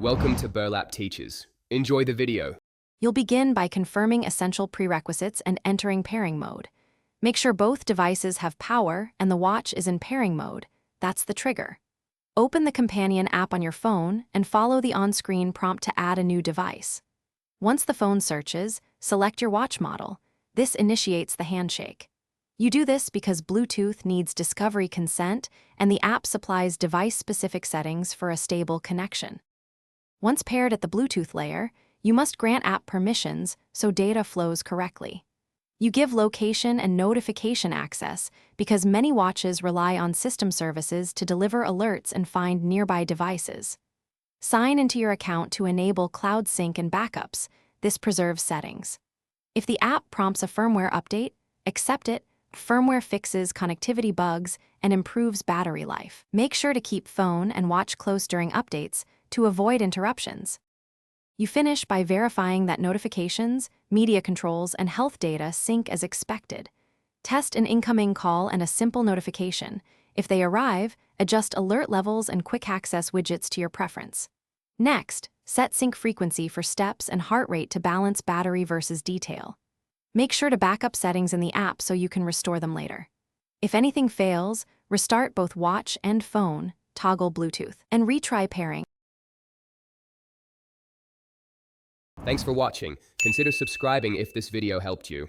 Welcome to Burlap Teachers. Enjoy the video. You'll begin by confirming essential prerequisites and entering pairing mode. Make sure both devices have power and the watch is in pairing mode. That's the trigger. Open the companion app on your phone and follow the on-screen prompt to add a new device. Once the phone searches, select your watch model. This initiates the handshake. You do this because Bluetooth needs discovery consent and the app supplies device-specific settings for a stable connection. Once paired at the Bluetooth layer, you must grant app permissions so data flows correctly. You give location and notification access because many watches rely on system services to deliver alerts and find nearby devices. Sign into your account to enable cloud sync and backups. This preserves settings. If the app prompts a firmware update, accept it. Firmware fixes connectivity bugs and improves battery life. Make sure to keep phone and watch close during updates to avoid interruptions. You finish by verifying that notifications, media controls, and health data sync as expected. Test an incoming call and a simple notification. If they arrive, adjust alert levels and quick access widgets to your preference. Next, set sync frequency for steps and heart rate to balance battery versus detail. Make sure to back up settings in the app so you can restore them later. If anything fails, restart both watch and phone, toggle Bluetooth, and retry pairing. Thanks for watching. Consider subscribing if this video helped you.